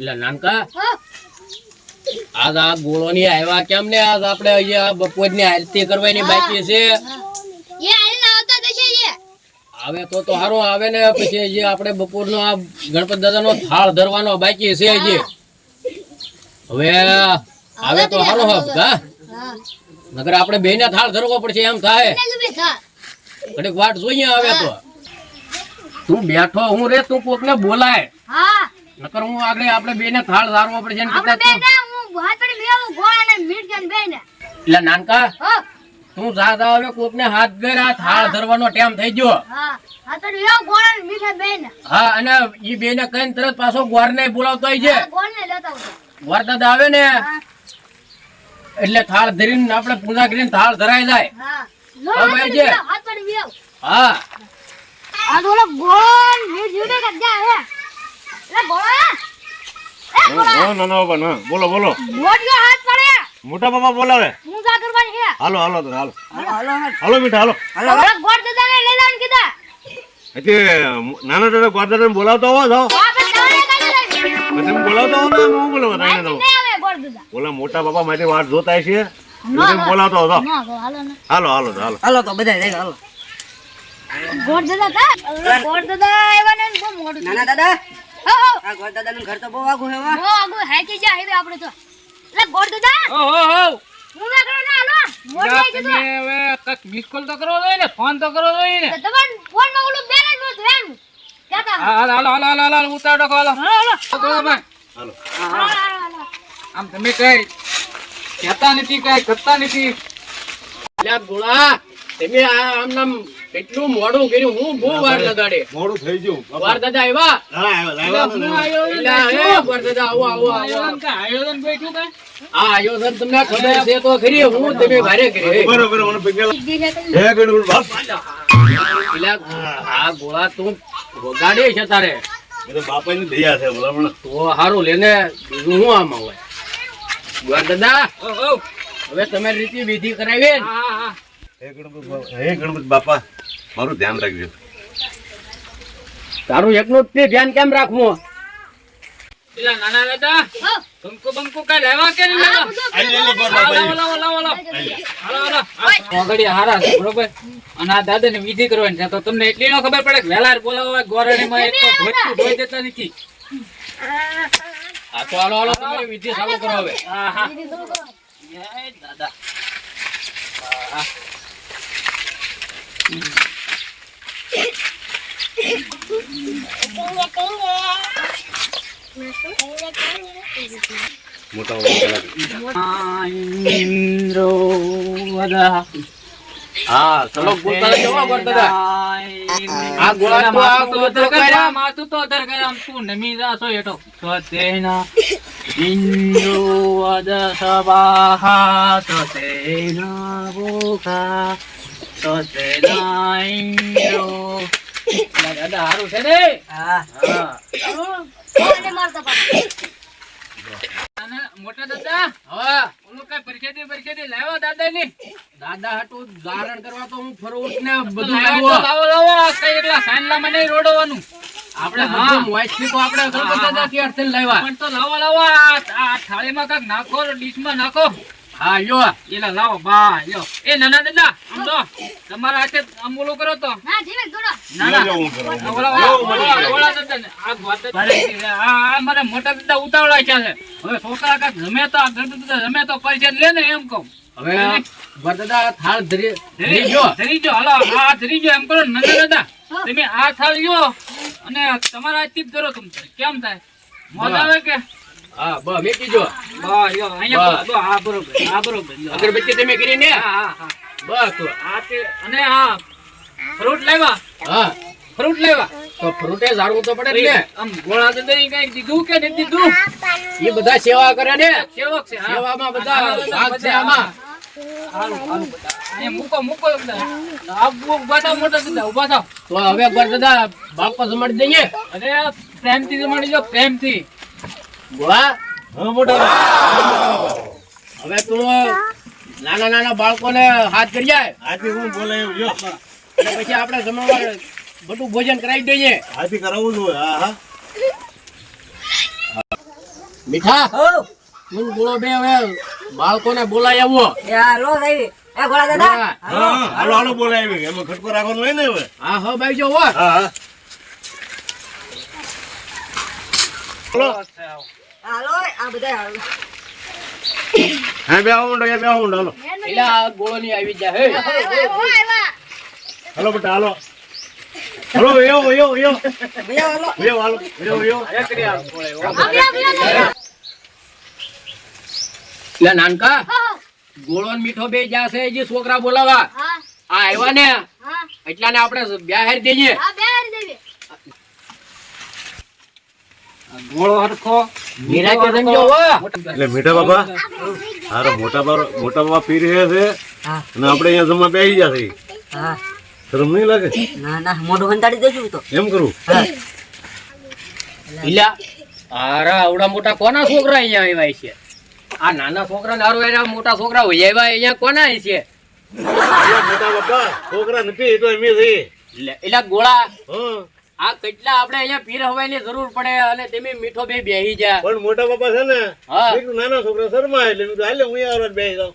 એટલે નાનકા આજ આ ગોળોની આવ્યા કેમ ને આજ આપણે અહીંયા બપોરની આરતી કરવાની બાકી છે આવે તો હારો આવે ને પછી જે આપણે બપોરનો આ ગણપતિ દાદાનો થાળ ધરવાનો બાકી છે હજી હવે આવે તો હારો હા નકર આપણે બેને થાળ ધરવો પડશે એમ થાય ઘડીક વાટ જોઈએ આવે તો તું બેઠો હું રે તું કોકને બોલાય નકર હું આગળ આપણે બેને થાળ ધારવો પડશે ને એટલે નાનકા તું જાત આવે કોકને હાથ ગર થાળ ધરવાનો ટાઈમ થઈ ગયો હા અને ઈ બેને કઈ તરત પાછો ગોર ને બોલાવતો હોય છે ગોર દાદા આવે ને એટલે થાળ ધરીને આપણે પૂજા કરીને થાળ ધરાઈ જાય હા બોલો બોલો મોટા બાપા બોલાવે હાલો હાલો તો હાલો હાલો મીઠા હાલો નાના દાદા ગોર દાદા બોલાવતો હોવો જાઓ બોલાવતો હોવ ને હું બોલાવો બોલા મોટા બાપા માટે વાત જોતા છે બોલાવતો હતો હાલો હાલો હાલો હાલો તો બધા હાલો ગોર દાદા નાના દાદા આ ગોર દાદાનું ઘર તો બહુ આગું હે બહુ આગું હે કે જા હવે આપણે તો એટલે ગોર દાદા હું ના કરો ના હાલો મોડ લઈ જતો તમે હવે કક મિસ કોલ તો કરો જોઈએ ને ફોન તો કરો જોઈએ ને તમાર ફોન માં ઓલું બેલેન્સ નતું એમ કેતા હાલો ઉતારો હાલો હાલો હાલો આમ તમે કઈ કહેતા નથી કઈ કરતા નથી અલ્યા ગોળા તમે આમ નામ કેટલું મોડું કર્યું હું બહુ વાર લગાડે મોડું થઈ ગયું વાર દાદા આવ્યા આયોજન બેઠું કઈ આ આયોજન તમને ખબર છે તો ખરી હું તમે ભારે કરી બરોબર મને પગલા હે ગણપતિ બાપ આ ગોળા તું વગાડે છે તારે એ તો બાપાની દયા છે બોલા તો હારું લેને બીજું હું આમાં હોય વાર દાદા હવે તમે રીતિ વિધિ કરાવી ને હે ગણપતિ બાપા મારું ધ્યાન રાખજો તારું એકનું જ ધ્યાન કેમ રાખવું નાના દાદા બંકો બંકો કઈ લેવા કે નહીં હારા છે બરોબર અને આ દાદા ને વિધિ કરવાની છે તો તમને એટલી નો ખબર પડે કે વેલા બોલાવવા ગોરણી માં ધોઈ દેતા નથી આ તો હાલો તમે વિધિ ચાલુ કરો હવે દાદા મોટા હા ચલો બોલતા જવા વાર દાદા આ ગોળા તો આ ઉતર કર્યા માતું તો અધર કર્યા તું નમી જાશો એટો સતેના ઇન્દ્રો વદ સવાહા સતેના ભોખા સતેના ઇન્દ્રો દાદા હારું છે ને હા હા મોટા દાદા હા ઓલું કઈ પરિસ્થિતિ લાવ્યા દાદા ની દાદા હાટુ ધારણ કરવા તો હું ફરોટ ને બધું લાવો લાવ્યો લાવો કઈ એકલા સાંજલા માં નહીં રોડવાનું આપણે બધું મોઈથી તો આપણે ગણપતિ દાદા થી અર્થે લાવ્યા પણ તો લાવો આ થાળીમાં કાક નાખો ડીશમાં નાખો હા યો એલા લાવો બા લ્યો એ નાના દાદા આમ તો તમારા હાથે આમ ઓલું કરો તો ના ધીમે થોડો ઓલા દાદા ને આ વાત આ મારે મોટા દાદા ઉતાવળા છે હવે છોકરા કાક જમે તો આ ગણપતિ દાદા જમે તો પરિચય લે ને એમ કહું હવે વરદાદા થાળ ધરી ધરીજો હાલો આ ધરીજો એમ કરો નાના દાદા તમે આ થાળ લ્યો અને તમારા હાથથી જ કરો તમે કેમ થાય મજા આવે કે હા બ મેકી જો બા લ્યો અહીંયા બો આ બરોબર લ્યો. અગરબત્તી તમે કરી ને હા બસ તો આ તે અને આ ફ્રૂટ લાવ્યા હા ફ્રૂટ લાવ્યા તો ફ્રૂટે ઝાડવું તો પડે ને આમ ગોળા દાદા કઈ દીધું કે નથી દીધું એ બધા સેવા કરે ને સેવક છે હા. સેવામાં બધા ભાગ છે આમાં હારું બધા અહીંયા મૂકો બધા આ ઉભા થાવ મોટા દાદા ઉભા થાવ તો હવે વરદાદા બાપા જમાડી દઈએ અરે પ્રેમથી જમાડી જો પ્રેમથી ગોળા હા મોટા હવે તું નાના બાળકોને હાથ કરી જાય આથી હું બોલાયો જો અને પછી આપણે જમવા બધું ભોજન કરાવી દઈએ આથી કરાવું છું હા મીઠા હો તું બોલો બે હવે બાળકોને બોલાય આવો લો આવી એ ગોળા દાદા હા હાલો હાલો બોલાવી એમાં ખટકો રાખવાનો હોય ને હવે હા હા ભાઈ જો હો હા હા હાલો હાલો આ બધા હાલો હા બે આવો બે આવો હાલો એટલે આ ગોળો ની આવી જાય હે હાલો બેટા હાલો હાલો યો યો યો ભૈયા હાલો યો હાલો યો યો એટલે નાનકા ગોળો ને મીઠો બે જ્યાં છે જે છોકરા બોલાવા આ આવ્યા ને એટલા ને આપણે બેહારી દઈએ ગોળો હરખો નિરાંતે સમજો હો એટલે મીઠા બાબા હારો મોટા બાબા પી રહ્યા છે હા અને આપણે અહીંયા જમવા બેસી ગયા છે હા શરમ નહીં લાગે ના ના મોઢું હંતાડી દેશું તો એમ કરું હા ઇલા આરા આવડા મોટા કોના છોકરા અહીંયા આવ્યા છે આ નાના છોકરા ને હારું એના મોટા છોકરા હોય આવ્યા અહીંયા કોના છે મોટા બાપા છોકરા નથી એ તો એમ છે એટલે ગોળા હા આ કેટલા આપણે અહીંયા પીર હવાની જરૂર પડે અને તમે મીઠો બે બેહી જા પણ મોટા બાપા છે ને હા. એકલું નાના છોકરા શરમા એટલે મેં કીધું હાલે હું આવડે બેસી જાઉં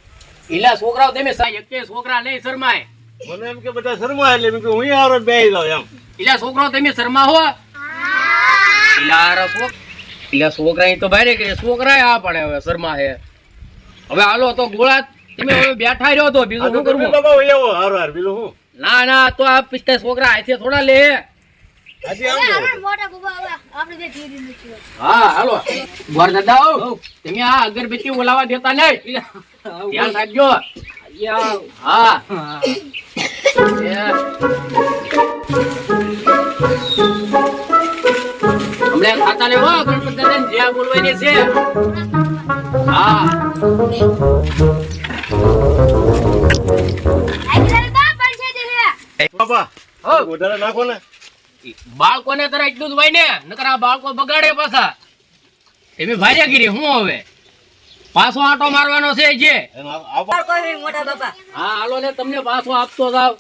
ઇલા છોકરાઓ તમે એકે છોકરા નહીં શરમાય મને એમ કે બધા શરમા એટલે મેં કીધું હું આવડે બેસી જાઉં એમ ઇલા છોકરાઓ તમે શરમા હો ઇલા છોકરા તો બહાર કે છોકરા આ પડે હવે શરમા હે હવે હાલો તો ગોળા તમે હવે બેઠા રહ્યો તો બીજું શું કરવું બાબા હોય એવો હારો હાર બીજું હું ના ના તો આ પિસ્તા છોકરા હાથે થોડા લે હાજી આમ જાઓ. હા હાલો ગોર દાદા હો તમે આ અગરબત્તી ઓલાવા દેતા નહીં ધ્યાન રાખજો હા હમણાં ખાતા ને હો ગણપત દાદાને જ્યાં બોલવાની છે હા બાબા હો વધારે નાખો ને બાળકોને તરત એટલું જ હોય ને નકર આ બાળકો બગાડે પાછા તમે ભાર્યાગીરી હું હવે પાછો આંટો મારવાનો છે જે એનો આવો કોઈ મોટા બાપા હા હાલો ને તમને પાછો આપતો જાવ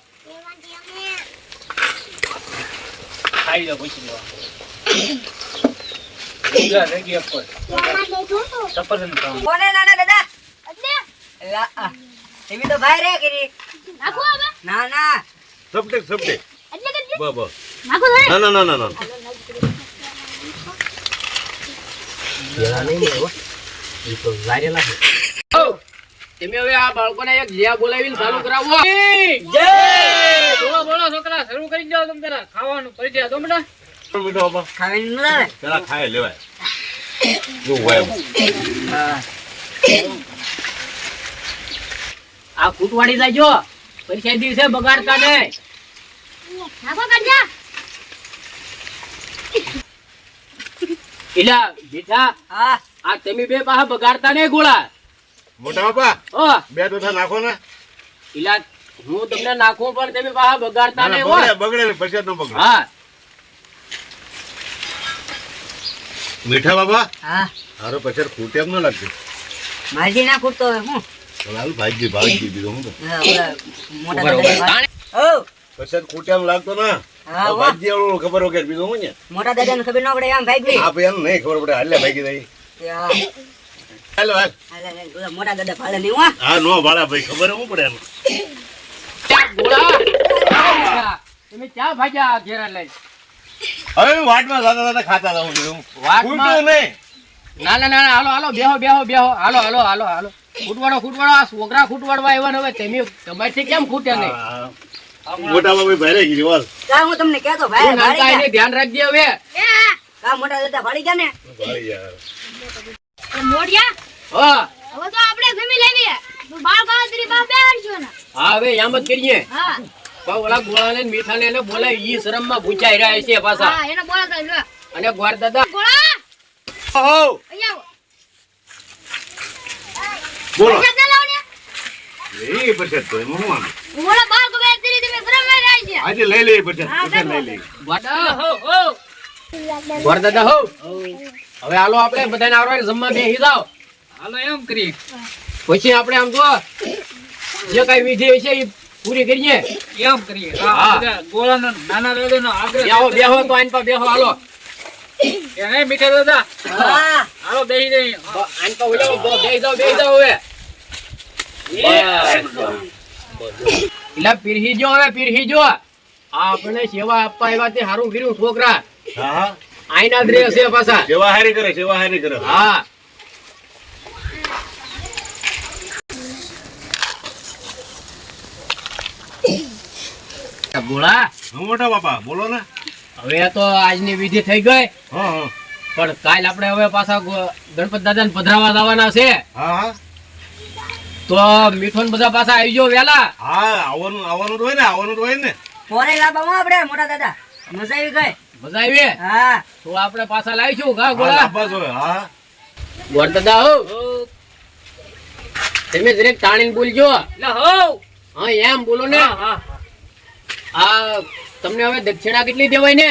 ખાઈ લો પછી લો કોને નાના દાદા લા આ એવી તો ભાઈ રે કરી ના ના સપટે બાબા ના ના ના ના ના તમે હવે આ બાળકોને એક જ્યાં બોલાવીને ચાલુ કરાવો બોલો બોલો છોકરા શરૂ કરી દો તમે તારા ખાવાનું કરી દો બેટા મીઠો બાબા ખાવાની ન આવે પેલા ખાય લેવાય જો હોય આ ફૂટવાડી જાયજો પરીક્ષા દિવસે બગાડતા નહીં ઇલા બેટા હા આ તમે બે પાહા બગાડતા નહીં ગોળા મોટા બાપા ઓ બે તો નાખો ને ઇલા હું તમને નાખું પણ તમે પાહા બગાડતા નહીં હો બગડે ને પછી ન બગડે હા મીઠા બાબા હા હારો પછી ખૂટ એમ ન લાગતું માજી ના ખૂટતો હવે હું હાલ ભાગી બીજો હું હા, ઓલા મોટા દાદા ઓ પછી ખૂટ એમ લાગતો ના હા હો. ભાગી આવડું ખબર વગર બીજું હું ને મોટા દાદા ને ખબર ન પડે આમ ભાઈ આ ભાઈ એમ નહીં ખબર પડે હાલે ભાગી જાય હાલો હાલ મોટા દાદા ભાડે નહીં હો હા નો ભાડા ભાઈ ખબર હું પડે એમ ગોળા તમે ક્યાં ભાગ્યા ઘેરા લઈ હવે હું વાટમાં દાદા દાદા ખાતા રહું છું વાટમાં? ખૂટું નહીં ના ના ના હાલો હાલો બેહો બેહો બેહો હાલો હાલો હાલો હાલો ખૂટવાડો આ છોકરા ખૂટવાડવા આવ્યા ને હવે તમે તમારથી કેમ ખૂટે નહીં હા. મોટા બાબા ભારે ગઈ વાલ કા હું તમને કહેતો ભાઈ તું નાનકા ભાડી એને ધ્યાન રાખજે હવે કા મોટા દાદા ભાડી ગયા ને ભાઈ યાર હા હવે તો આપણે જમી લેવી બાળ ગાંતરી બા બેહરજો ને હા હવે એમ જ કરીએ હા પણ ઓલા ગોળાને ને મીઠાને એને બોલાય ઈ શરમમાં ભૂચાઈ રહ્યા છે પાછા હા એને બોલાતા લો અને ગોર દાદા ગોળા હો અહીંયા બોલો આવો જતા લાવ ને એ પછી તો એમ હું આમ. ગોળા બાળ કો બેતરી તમે શરમ માં રહી છે આજે લઈ લઈએ પછી પછી લઈ લઈએ વાડા હો ગોર દાદા હો હવે હાલો આપણે બધાને આવડે જમવા બેસી જાવ હાલો એમ કરી પછી આપણે આમ જો જે કઈ વિધિ છે એ પૂરી કરીએ એમ કરીએ હા. આ બધા ગોળાનો નાના દાદાનો આગ્રહ બેહો બેહો તો આઈન પર બેહો હાલો એને મીઠા દાદા હા હાલો બેહી જઈ આન તો ઓલો બેહી જાવ હવે એટલે પીરહી જો હવે પીરહી જો આપણે સેવા આપવા આવ્યા તે હારું કર્યું છોકરા હા હા આઈના દ્રે છે પાછા સેવા હારી કરે હા ગોળા હા મોટા બાપા બોલો ને હવે તો આજની વિધિ થઈ ગઈ હા હા પણ કાલ આપણે હવે પાછા ગણપત દાદાને પધરાવા જવાના છે હા હા તો મીઠો ને બધા પાછા આવી જાઓ વેલા હા આવવાનું તો હોય ને ફોને લાવવામાં આપણે મોટા દાદા મજા આવી ગઈ મજા આવી હા તો આપણે પાછા લાવીશું કા હા ગોળા લાંબા જ હોય હા ગોળ દાદા હો તમે દરેક તાણીને બોલજો લે હો હા એમ બોલો ને હા હા આ તમને હવે દક્ષિણા કેટલી દેવાય ને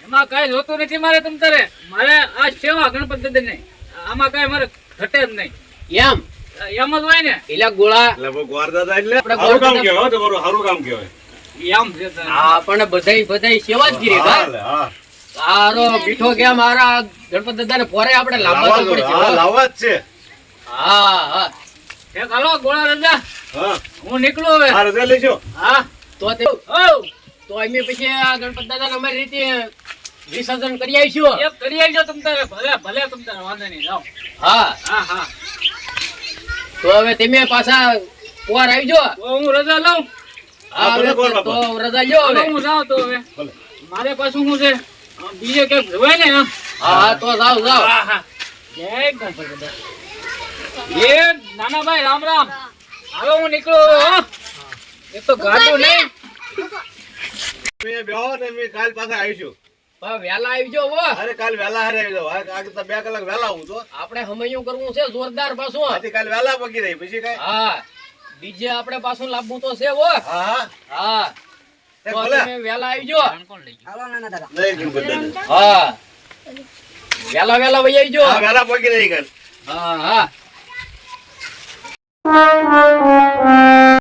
એમાં કઈ જોતું નથી મારે તમ તારે મારે આ સેવા ગણપત દાદા ને આમાં કઈ મારે ઘટે જ નહીં એમ એમ જ હોય ને એલા ગોળા એટલે ગોર દાદા એટલે આપણે સારું કામ ગોર કહેવાય તમારું સારું કામ કહેવાય એમ છે તારે. આપણને બધાય સેવા જ કરી હા લે, હા સારો મીઠો કેમ મારા ગણપત દાદાને પોરે આપણે લાંબા તો પડશે હા લાવવા જ છે હા હા એક હાલો ગોળા દાદા હા હું નીકળું હવે આ રજા લેજો હા તો તે ઓ તો અમે પછી આ ગણપત દાદાને અમારી રીતે વિસર્જન કરી આવીશું એક કરી આવજો તમ તારે ભલે તમ તારે વાંધો નહીં જાઓ હા હા હા તો હવે તમે પાછા પોર આવજો તો હું રજા લઉં હા ભલે હવે ગોળ તો બાપા. રજા લ્યો હાલો હવે હું જાઉં તો હવે ભલે. મારે પાછું શું છે બીજે ક્યાંક જવાય ને એમ હા હા તો જાઓ જાઓ હા હા જય ગણપત દાદા એ નાના ભાઈ રામ રામ હવે હું નીકળું હવે, હો. એક તો ગાડું નહીં તમે બેહો ને અમે કાલ પાછા આવીશું પણ વહેલા આવજો હો અરે કાલ વહેલા હારે આવી જાવ આ તો 2 કલાક વહેલા આવું તો આપણે હમૈયું કરવું છે જોરદાર પાછું આથી કાલ વહેલા પગી રહી પછી કઈ હા ડીજે આપણે પાછું લાવવું તો છે હો હા હા હા તે તો ભલે તમે વહેલા આવજો હાલો નાના દાદા નહીં ગણપત દાદા હા વહેલા વહી આવજો હા વહેલા પગી રહી કાલ હા હા